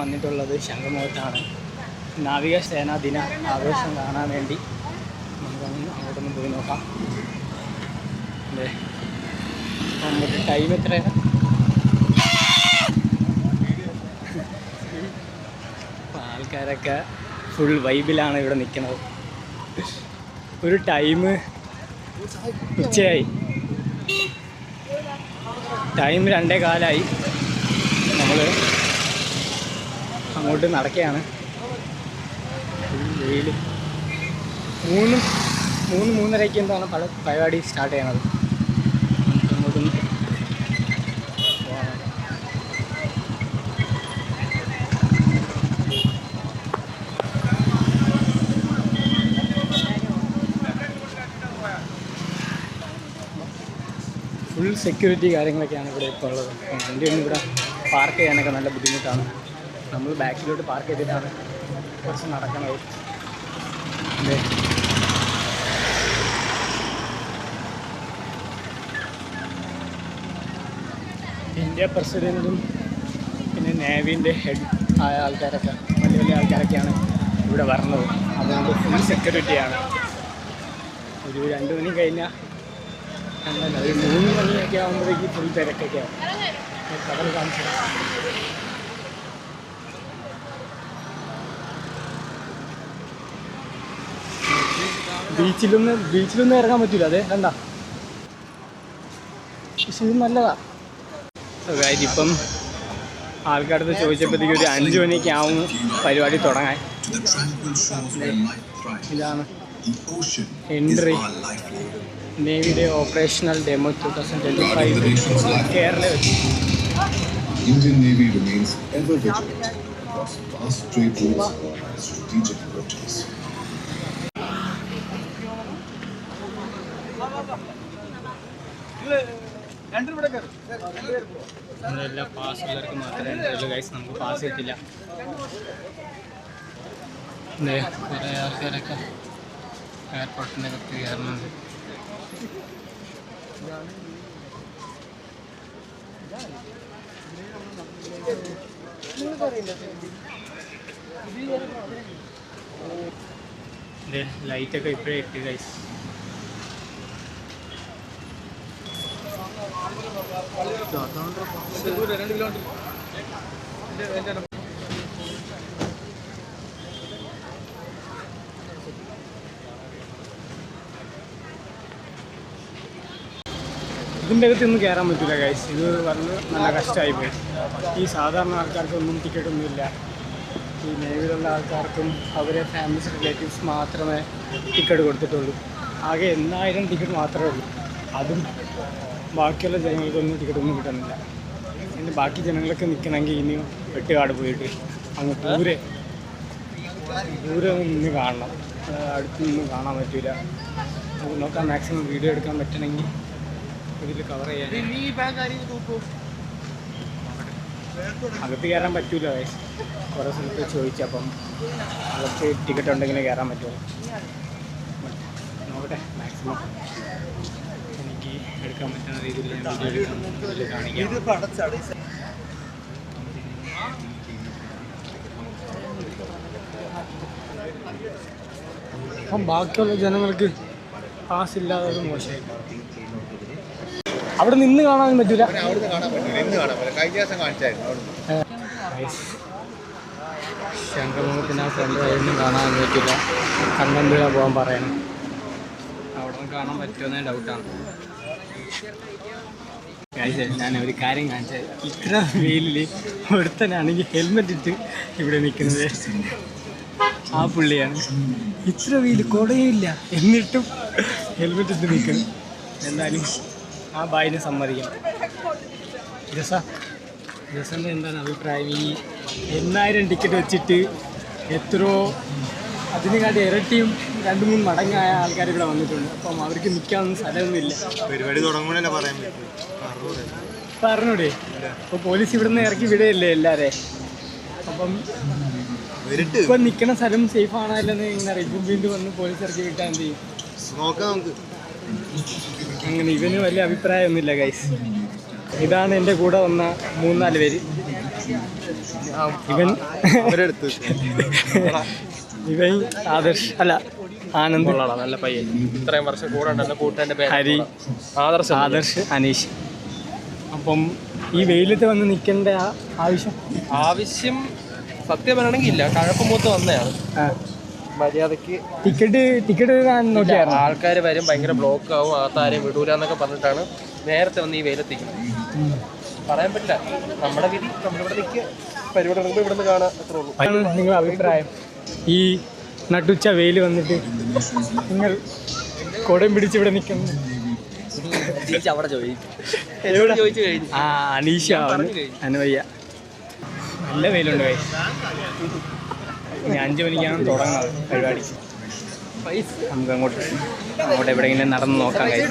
വന്നിട്ടുള്ളത് ശംഖുമുഖത്താണ്. നാവികസേനാ ദിന ആഘോഷം കാണാൻ വേണ്ടി നമുക്കൊന്ന് അങ്ങോട്ടൊന്ന് പോയി നോക്കാം. അല്ലേ, നമുക്ക് ടൈം എത്രയാണ്? ആൾക്കാരൊക്കെ ഫുൾ വൈബിലാണ് ഇവിടെ നിൽക്കുന്നത്. ഒരു ടൈം ഉച്ചയായി, ടൈം 2:15. നമ്മൾ അങ്ങോട്ട് നടക്കുകയാണ്. വെയിൽ 3-3:30 എന്താണ് പരിപാടി സ്റ്റാർട്ട് ചെയ്യണത്. അങ്ങോട്ടൊന്ന് ഫുൾ സെക്യൂരിറ്റി കാര്യങ്ങളൊക്കെയാണ് ഇവിടെ ഇപ്പോൾ ഉള്ളത്. വണ്ടിയൊന്നും ഇവിടെ പാർക്ക് ചെയ്യാനൊക്കെ നല്ല ബുദ്ധിമുട്ടാണ്. നമ്മൾ ബാക്കിലോട്ട് പാർക്ക് ചെയ്തിട്ടാണ് കുറച്ച് നടക്കുന്നത്. അതെ, ഇന്ത്യ പ്രസിഡൻറ്റും പിന്നെ നേവിൻ്റെ ഹെഡ് ആയ ആൾക്കാരൊക്കെ, വലിയ വലിയ ആൾക്കാരൊക്കെയാണ് ഇവിടെ വരുന്നത്. അതുകൊണ്ട് ഫുൾ സെക്യൂരിറ്റിയാണ്. ഒരു 2 മണി കഴിഞ്ഞാൽ അങ്ങനെ ഒരു 3 മണിയൊക്കെ ആകുമ്പോഴേക്ക് ഫുൾ തിരക്കൊക്കെ ആവും. കടൽ കാണിച്ചു ബീച്ചിലൊന്നും ഇറങ്ങാൻ പറ്റില്ല. അതെ കണ്ട, പക്ഷെ ഇത് നല്ലതാ. അതായത് ഇപ്പം ആൾക്കാരടുത്ത് ചോദിച്ചപ്പോഴത്തേക്ക് ഒരു 5 മണിക്ക് ആവും പരിപാടി തുടങ്ങാൻ. ഇതാണ് എൻട്രി. നേവിയുടെ ഓപ്പറേഷണൽ ഡെമോ 2025 കേരള വെച്ച്. Indian Navy remains ever vigilant across vast trade routes and strategic approaches. എല്ലാ പാസ് ഉള്ളവർക്ക് മാത്രമേ ഉള്ളൂ ഗൈസ്, നമുക്ക് പാസ് കിട്ടില്ല. കുറേ ആൾക്കാരൊക്കെ എയർപോർട്ടിൻ്റെ അകത്ത് കയറുന്നുണ്ട്. ലൈറ്റൊക്കെ ഇപ്പോഴേ ഇട്ട് ഗൈസ്. ഇതിൻ്റെ അകത്ത് ഒന്നും കയറാൻ പറ്റില്ല ഗൈസ്. ഇത് പറഞ്ഞ് നല്ല കഷ്ടമായി പോയി. ഈ സാധാരണ ആൾക്കാർക്കൊന്നും ടിക്കറ്റൊന്നുമില്ല. ഈ നേവിയിലുള്ള ആൾക്കാർക്കും അവരെ ഫാമിലീസ് റിലേറ്റീവ്സ് മാത്രമേ ടിക്കറ്റ് കൊടുത്തിട്ടുള്ളൂ. ആകെ 8000 ടിക്കറ്റ് മാത്രമേ ഉള്ളൂ. അതും ബാക്കിയുള്ള ജനങ്ങൾക്കൊന്നും ടിക്കറ്റൊന്നും കിട്ടുന്നില്ല. അതിൻ്റെ ബാക്കി ജനങ്ങളൊക്കെ നിൽക്കണമെങ്കിൽ ഇനിയും വെട്ടുകാട് പോയിട്ട് അങ്ങ് ദൂരെ നിന്ന് കാണണം. അടുത്ത് നിന്ന് കാണാൻ പറ്റില്ല. നമുക്ക് നോക്കാം, മാക്സിമം വീഡിയോ എടുക്കാൻ പറ്റണമെങ്കിൽ ഇതിൽ കവർ ചെയ്യാൻ. അകത്ത് കയറാൻ പറ്റൂല. കുറേ സ്ഥലത്ത് ചോദിച്ചപ്പം അകത്ത് ടിക്കറ്റ് ഉണ്ടെങ്കിലേ കയറാൻ പറ്റുമോ. നോക്കട്ടെ, മാക്സിമം എനിക്ക് എടുക്കാൻ പറ്റുന്ന രീതിയിൽ ഞാൻ വീഡിയോ കാണിക്കാം. അപ്പം ബാക്കിയുള്ള ജനങ്ങൾക്ക് പാസ് ഇല്ലാതെ മോശമായി. അവിടെ നിന്ന് കാണാൻ പറ്റൂല. ശംഖുമുഖത്തിന് ഫ്രണ്ട് വഴിയൊന്നും കാണാൻ പറ്റില്ല. കണ്ണമ്പുഴ പോകാൻ പറയണം. അവിടെ നിന്ന് കാണാൻ പറ്റുമെന്നേ ഡൗട്ടാണ്. ഞാൻ ഒരു കാര്യം കാണിച്ചത്, ഇത്ര വെയിലിൽ ഒരുത്തനാണെങ്കിൽ ഹെൽമെറ്റ് ഇട്ട് ഇവിടെ നിൽക്കുന്നത് ആ പുള്ളിയാണ്. ഇത്ര വെയിൽ കുടയില്ല, എന്നിട്ടും ഹെൽമെറ്റ് ഇട്ട് നിൽക്കുന്നു. എന്തായാലും ആ ബായിനെ സമ്മതിക്കണം. രസൻ്റെ എന്താണ് അഭിപ്രായം? ഈ 8000 ടിക്കറ്റ് വെച്ചിട്ട് എത്രയോ അതിനെക്കാട്ടി ഇരട്ടിയും 2-3 മടങ്ങായ ആൾക്കാർ ഇവിടെ വന്നിട്ടുണ്ട്. അപ്പം അവർക്ക് നിൽക്കാനൊന്നും സ്ഥലമൊന്നുമില്ല. പരിപാടി തുടങ്ങുമ്പോഴല്ലേ പറയാൻ പറഞ്ഞൂടെ? അപ്പോൾ പോലീസ് ഇവിടെ നിന്ന് ഇറക്കി വിടുകയല്ലേ എല്ലാവരെ. അപ്പം ഇപ്പം നിൽക്കണ സ്ഥലം സേഫ് ആണല്ലെന്ന് ഇങ്ങനെ അറിയിക്കും. വീണ്ടും വന്ന് പോലീസ് ഇറക്കി വിട്ടാൽ എന്ത് ചെയ്യും? നോക്കാം നമുക്ക്. അങ്ങനെ ഇവന് വലിയ അഭിപ്രായമൊന്നുമില്ല ഗൈസ്. ഇതാണ് എൻ്റെ കൂടെ വന്ന 3-4 പേര്. ഇവൻ അവരെടുത്ത് ഇവൻ ആദർശ് അല്ല ആനന്ദ് നല്ല പയ്യൻ. ഇത്രയും വർഷം കൂടെ ഉണ്ടെന്ന് കൂട്ടേണ്ട പേര് ഹരി ആദർശ് അനീഷ്. അപ്പം ഈ വെയിലത്ത് വന്ന് നിൽക്കേണ്ട ആവശ്യം സത്യം പറയണമെങ്കിൽ ഇല്ല. കഴപ്പമൂത്ത് വന്നതാണ്. മര്യാദക്ക് ടിക്കറ്റ് നോക്കിയായിരുന്നു. ആൾക്കാർ വരും, ഭയങ്കര ബ്ലോക്ക് ആവും, അകത്താരെയും വിടൂല എന്നൊക്കെ പറഞ്ഞിട്ടാണ് നേരത്തെ വന്ന് ഈ വെയിലെത്തിക്കുന്നത്. പറയാൻ പറ്റില്ല, നമ്മുടെ വിധി. നമ്മളിവിടെ നിൽക്കുക, പരിപാടി ഇറങ്ങുമ്പോൾ ഇവിടെ നിന്ന് കാണാം, അത്രേ ഉള്ളൂ. നിങ്ങളുടെ അഭിപ്രായം? ഈ നട്ടുച്ച വെയിൽ വന്നിട്ട് നിങ്ങൾ കുടം പിടിച്ച് ഇവിടെ നിൽക്കുന്നു. അവിടെ ചോദിച്ചു കഴിഞ്ഞു. ആ അനീഷ അനുവയ്യ. നല്ല വെയിലുണ്ട് കൈ. ഇനി 5 മണിക്കാണ് തുടങ്ങുന്നത് പരിപാടി. നമുക്ക് അങ്ങോട്ട് എവിടെയെങ്കിലും നടന്ന് നോക്കാൻ കഴിയും.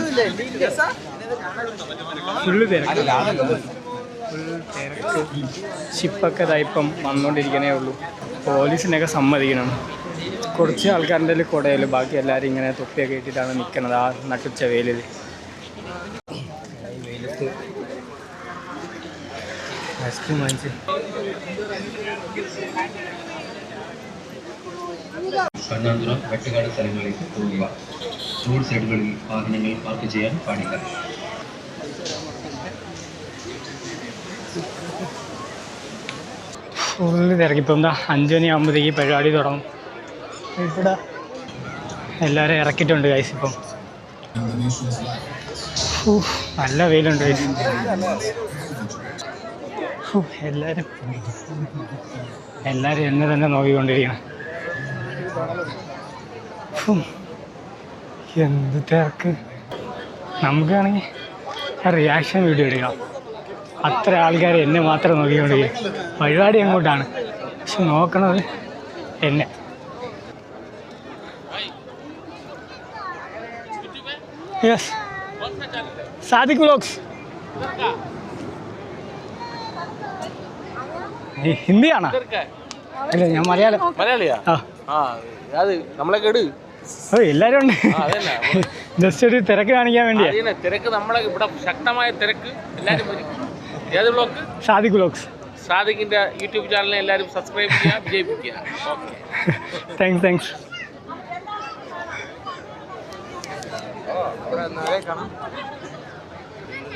ഫുള്ള് തിരക്ക്. ഷിപ്പൊക്കെ ഇതായിപ്പം വന്നുകൊണ്ടിരിക്കണേ ഉള്ളൂ. പോലീസിനൊക്കെ സമ്മതിക്കണം. കുറച്ച് ആൾക്കാരുടെ കുടയിൽ, ബാക്കി എല്ലാവരും ഇങ്ങനെ തൊപ്പിയൊക്കെ ഇട്ടിട്ടാണ് നിൽക്കുന്നത് ആ നട്ടുച്ച വെയിലിൽ. വെയിലത്ത് ഐസ്ക്രീം വാങ്ങിച്ച് കണ്ണാതുറ വെട്ടുകാട് സ്ഥലങ്ങളിലേക്ക് പോകുക. റോഡ് സൈഡുകളിൽ വാഹനങ്ങൾ പാർക്ക് ചെയ്യാൻ പാടില്ല. ഫുള്ള് തിരക്കിപ്പം എന്താ 5 മണിയാകുമ്പോഴത്തേക്ക് പരിപാടി തുടങ്ങും. ഇവിടെ എല്ലാവരും ഇറക്കിയിട്ടുണ്ട് ഗൈസ്. ഇപ്പം നല്ല വെയിലുണ്ട് ഗൈസ്. എല്ലാവരും എന്നെ തന്നെ നോക്കിക്കൊണ്ടിരിക്കണം. എന്ത് തിരക്ക്. നമുക്കാണെങ്കിൽ റിയാക്ഷൻ വീഡിയോ എടുക്കാം. അത്ര ആൾക്കാർ എന്നെ മാത്രം നോക്കിക്കൊണ്ടിരിക്കും. പരിപാടി അങ്ങോട്ടാണ്, പക്ഷെ നോക്കണത് എന്നെ. Yes, Sadiq vlogs. ഹിന്ദിയാണോ? അല്ല, ഞാൻ മലയാളിയാ. അത് നമ്മളെ കേട്. ഓ, എല്ലാരും ഉണ്ട്. ജസ്റ്റ് ഒരു തിരക്ക് കാണിക്കാൻ വേണ്ടിയാ. തിരക്ക് നമ്മളെ ഇവിടെ ശക്തമായ തിരക്ക്. എല്ലാവരും വരും. ഏത് വ്ലോഗ്? സാദിഖ് വ്ലോഗ്സ്. സാദിഖിന്റെ യൂട്യൂബ് ചാനലിനെ എല്ലാവരും സബ്സ്ക്രൈബ് ചെയ്യുക, വിജയിപ്പിക്കുക. താങ്ക്സ്.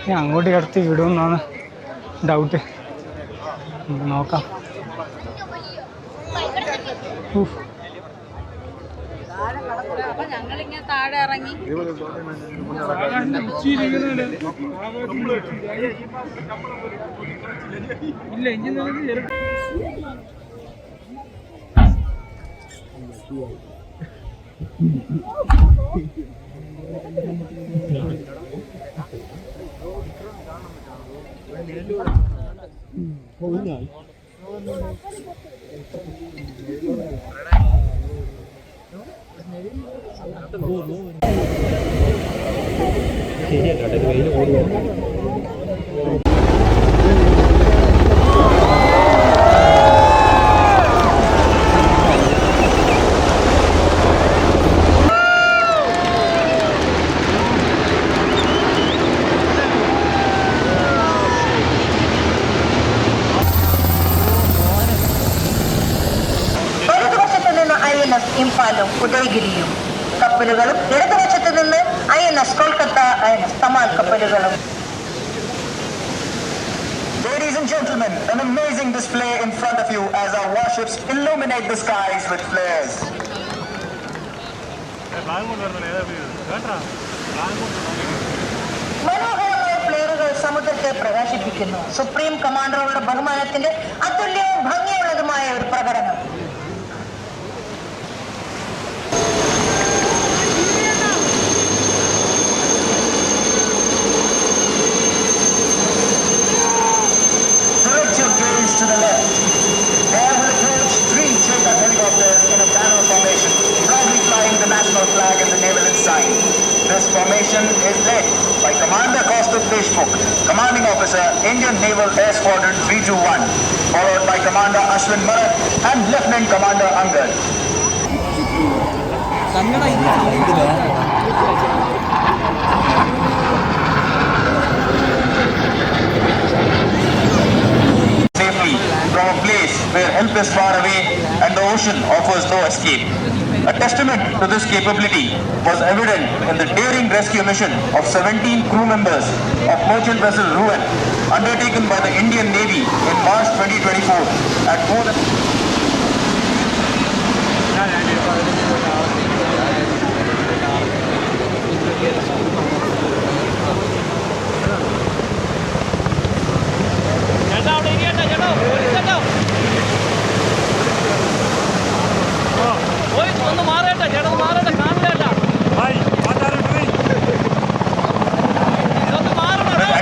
ഞാൻ അങ്ങോട്ട് കിടത്തി വിടുമെന്നാണ് ഡൗട്ട്. നോക്കാം. ഞങ്ങളിങ്ങനെ താഴെ ഇറങ്ങി ഇംഫാലും ഉദയഗിരിയും കപ്പലുകളും, ഇടതുവശത്ത് നിന്ന് INS കൊൽക്കത്ത, INS തമാൽ കപ്പലുകളും. Ladies and gentlemen, an amazing display in front of you as our warships illuminate the skies with flares. മനോഹരമായ ഫ്ലെയറുകൾ സമുദ്രത്തെ പ്രകാശിപ്പിക്കുന്നു. സുപ്രീം കമാൻഡറുടെ ബഹുമാനത്തിന്റെ അതുല്യവും ഭംഗിയുള്ളതുമായ ഒരു പ്രകടനം. To the left, there will approach 3 Chetak helicopters in a banner formation, proudly flying the national flag and the naval ensign. This formation is led by Commander Kaustubh Deshmukh, Commanding Officer, Indian Naval Air Squadron 321, followed by Commander Ashwin Marath and Lieutenant Commander Angad. Safely from a place is far away and the ocean offers no escape. A testament to this capability was evident in the daring rescue mission of 17 crew members of merchant vessel Ruin, undertaken by the Indian Navy in March 2024 at more than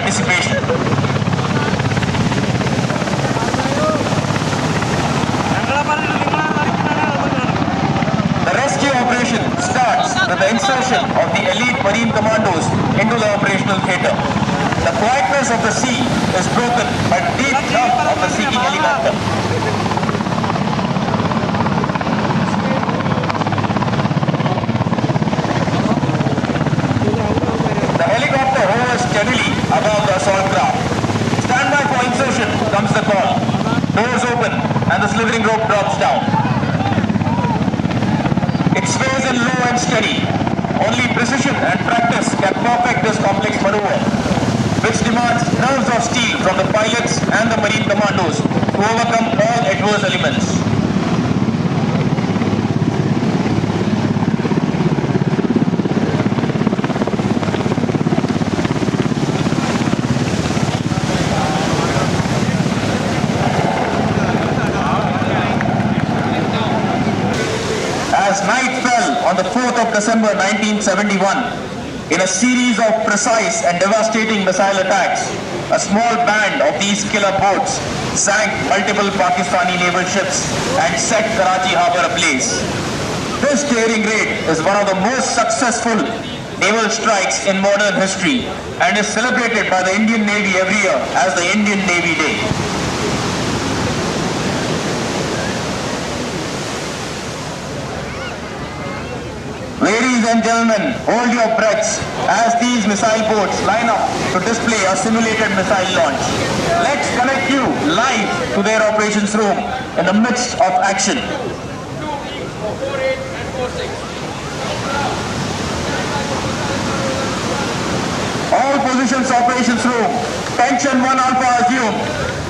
anticipation. The rescue operation starts with the insertion of the elite marine commandos into the operational theatre. The quietness of the sea is broken by the deep thump of the seeking helicopter. The helicopter hovers steadily above the assault craft. Stand by for insertion comes the call. Doors open and the slithering rope drops down. It sways in low and steady. Only precision and practice can perfect this complex maneuver, which demands nerves of steel from the pilots and the marine commandos to overcome all adverse elements. As night fell on the 4th of December 1971, in a series of precise and devastating missile attacks, a small band of these killer boats sank multiple Pakistani naval ships and set Karachi harbour ablaze. This daring raid is one of the most successful naval strikes in modern history and is celebrated by the Indian Navy every year as the Indian Navy Day. Ladies and gentlemen, hold your breaths as these missile boats line up to display a simulated missile launch. Let's connect you live to their operations room in the midst of action. All positions operations room. Tension 1 Alpha assumed.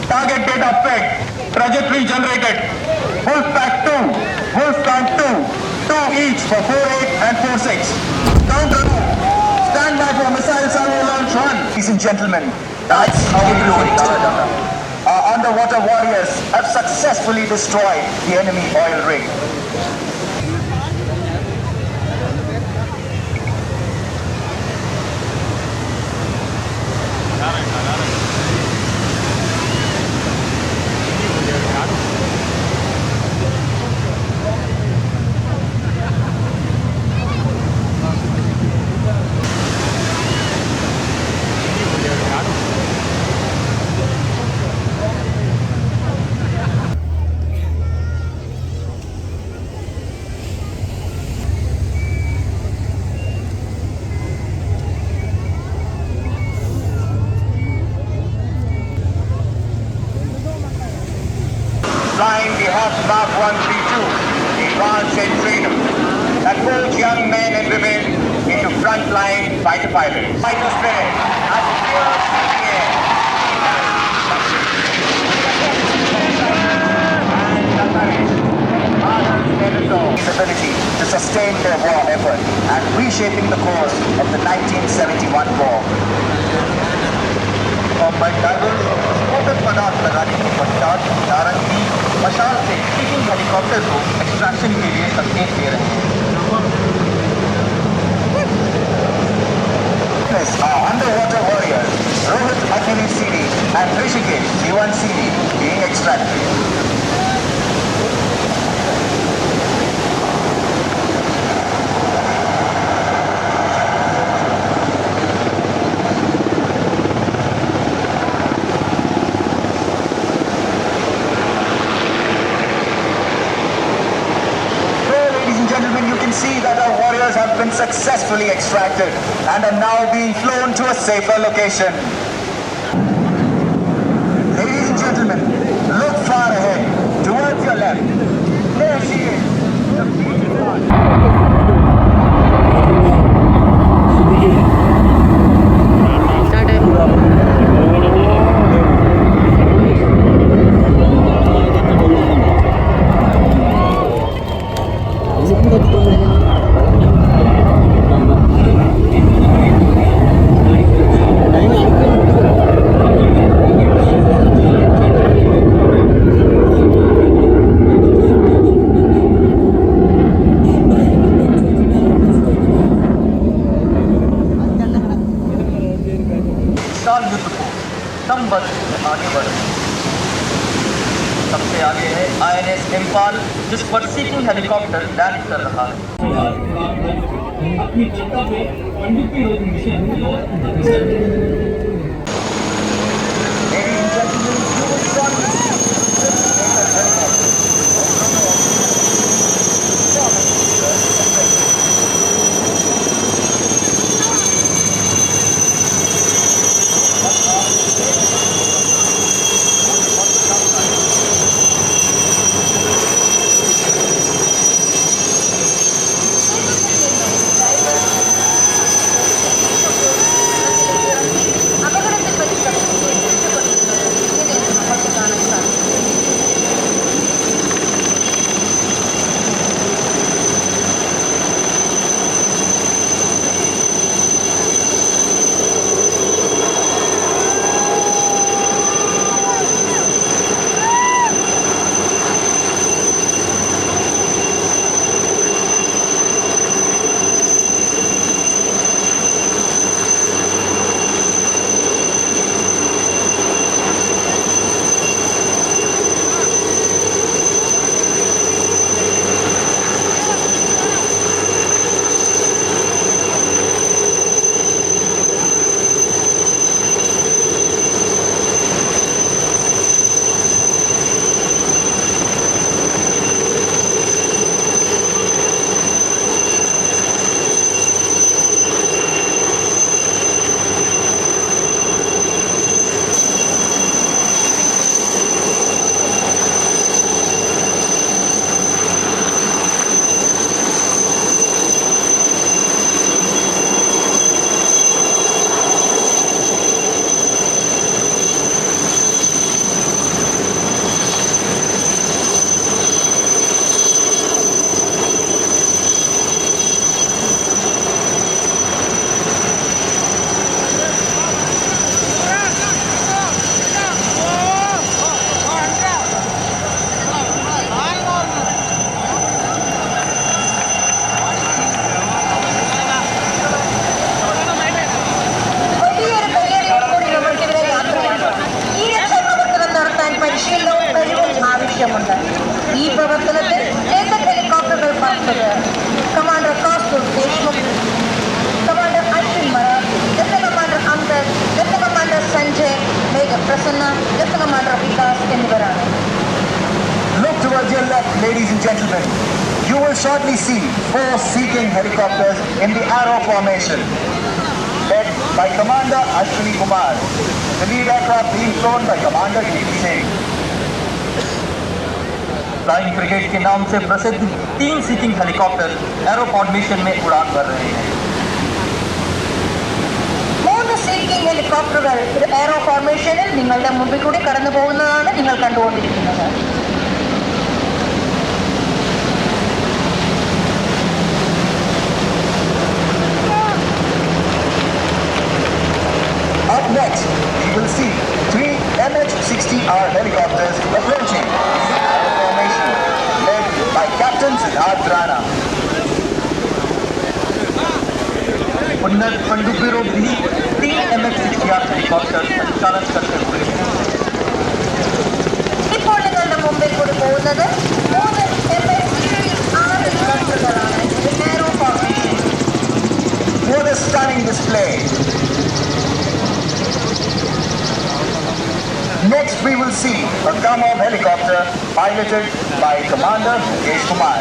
Target data fed. Trajectory generated. Wolfpack 2. Wolfpack 2. 2 each for 4-8 and 4-6. Counter. Stand by for missile salvo launch 1. Ladies and gentlemen, that's how we do it. Our underwater warriors have successfully destroyed the enemy oil rig. Flying the Hawk Mark 132, the advanced and freedom that molds young men and women into frontline fighter pilots. Fighter spirit as it soars through the air. And the courage, others never saw his ability to sustain their war effort and reshaping the course of the 1971 war. Combat divers स्फोटक पदार्थ लगाने के पश्चात नारंगी मशाल से teaching helicopter को extraction के लिए संकेत दे रहे हैं। Our underwater warriors Rohit Agni CD and Rishikesh G1 CD being extracted. See that our warriors have been successfully extracted and are now being flown to a safer location. Ladies and gentlemen, look far ahead towards your विशाल युद्ध को संबद्ध आगे बढ़े। सबसे आगे है INS Imphal, जिस पर सीकिंग हेलीकॉप्टर लैंड कर रहा है। Ladies and gentlemen, you will shortly see this major helicopter. ഈ പ്രവർത്തനത്തിൽ ഏതൊക്കെ ഹെലികോപ്റ്ററുകൾ പറത്തത് commander Kasthul Deshmukh, commander Ashwin Marathe, lieutenant commander Angad, lieutenant commander Sanjay, major Prasanna, lieutenant commander Vikas എന്നിവരാണ്. Look towards your left, ladies and gentlemen. You will shortly see 4 Seeking helicopters in the arrow formation, led by Commander Ashwini Kumar. The lead aircraft being flown by Commander Deep Singh. Flying brigade के नाम से प्रसिद्ध 3 seeking helicopter arrow formation में उड़ान भर रहे हैं. 3 seeking ഹെലികോപ്റ്ററുകൾ ഒരു എയറോ ഫോർമേഷനിൽ നിങ്ങളുടെ മുമ്പിൽ കൂടി കടന്നു പോകുന്നതാണ് നിങ്ങൾ കണ്ടുകൊണ്ടിരിക്കുന്നത്. Up next, we will see 3 MH-60R helicopters approaching arrow formation, led by Captain Siddharth Rana. उन्नत पनडुब्बीरों भी 3 MH-60R हेलीकॉप्टर संचालन करते हुए. ഇപ്പോൾ നിങ്ങളുടെ മുമ്പിൽ കൂടി പോകുന്നത് 3 MH-60R ഹെലികോപ്റ്ററുകളാണ് aero formation. What a stunning display! Next, we will see a Kamov helicopter piloted by Commander Mukesh Kumar.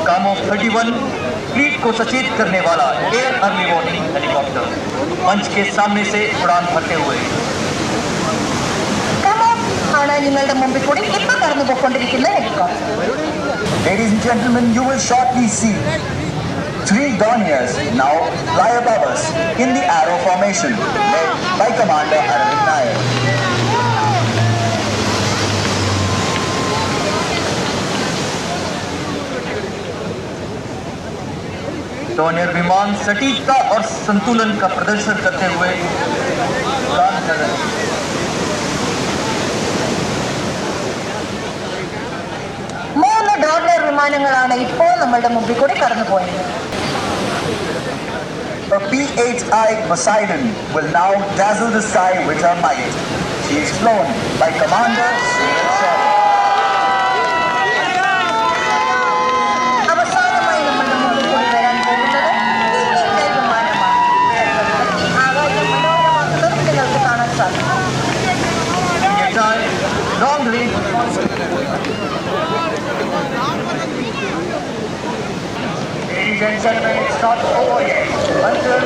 Kamov 31 fleet को सचेत करने वाला एयर अर्ली वार्निंग हेलीकॉप्टर मंच के सामने से उड़ान भरते हुए. കമോവ് ഇതാണ് നിങ്ങളുടെ മുമ്പിൽ കൂടി ഇപ്പൊ കടന്നു പോയിക്കൊണ്ടിരിക്കുന്ന helicopter. Ladies and gentlemen, you will shortly see 3 Dorniers now fly above us in the arrow formation, led by Commander Arvind Nair. Donear विमान सटीकता और संतुलन का प्रदर्शन करते हुए उड़ान कर रहे हैं. മൂന്ന് ഡോർണിയർ വിമാനങ്ങളാണ് ഇപ്പോൾ നമ്മളുടെ മുമ്പിൽ കൂടി കടന്നു പോയത്. A P-8I Poseidon will now dazzle the sky with her might. She is flown by Commander Sunil Sharma. അവസാനമായി നമ്മളുടെ മുമ്പിൽ കൂടി വരാൻ പോകുന്നത് P-8I വിമാനമാണ്. ഈ ആകാശം മനോഹരമാക്കുന്നത് നിങ്ങൾക്ക് കാണാൻ സാധിക്കും. Long range. Ladies and gentlemen, it's not over yet. Until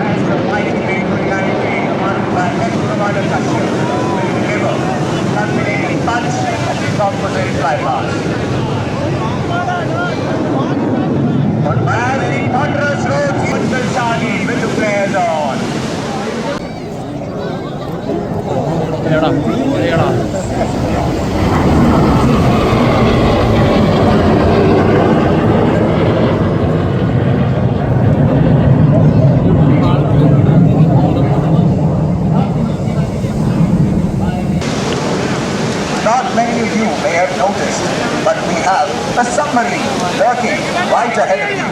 as the mighty V-29K commanded by Commander Kashyap will deliver culminating punch of the composite flypast. On as the ponderous roads will Shani with the flares on. Not many of you may have noticed, but we have a submarine lurking right ahead of you.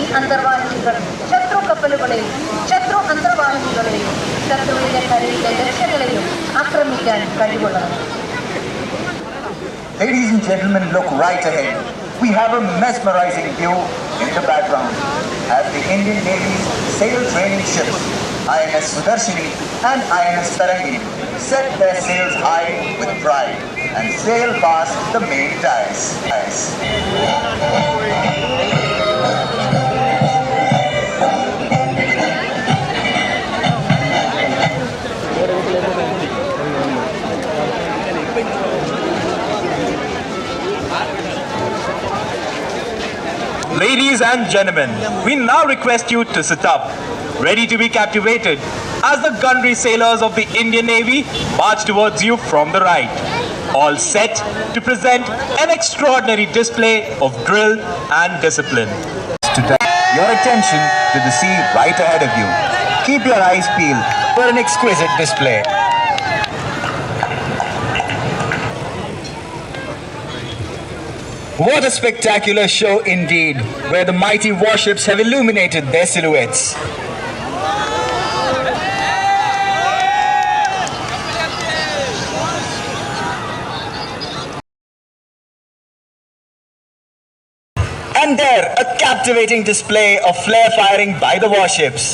ഈ അന്തർവാഹിനികൾ ശത്രു കപ്പലുകളെയും ശത്രു അന്തർവാഹിനികളെയും ശത്രുവിന്റെ കരയിലെ ലക്ഷ്യങ്ങളെയും ആക്രമിക്കാൻ കഴിവുള്ളതാണ്. Ladies and gentlemen, look right ahead. We have a mesmerizing view in the background as the Indian Navy's sail training ships, INS Sudarshini and INS Tarangi, set their sails high with pride and sail past the main ties. Ladies and gentlemen, we now request you to sit up, ready to be captivated, as the gunnery sailors of the Indian Navy march towards you from the right, all set to present an extraordinary display of drill and discipline. To direct your attention to the sea right ahead of you. Keep your eyes peeled for an exquisite display. What a spectacular show indeed, where the mighty warships have illuminated their silhouettes. And there, a captivating display of flare firing by the warships.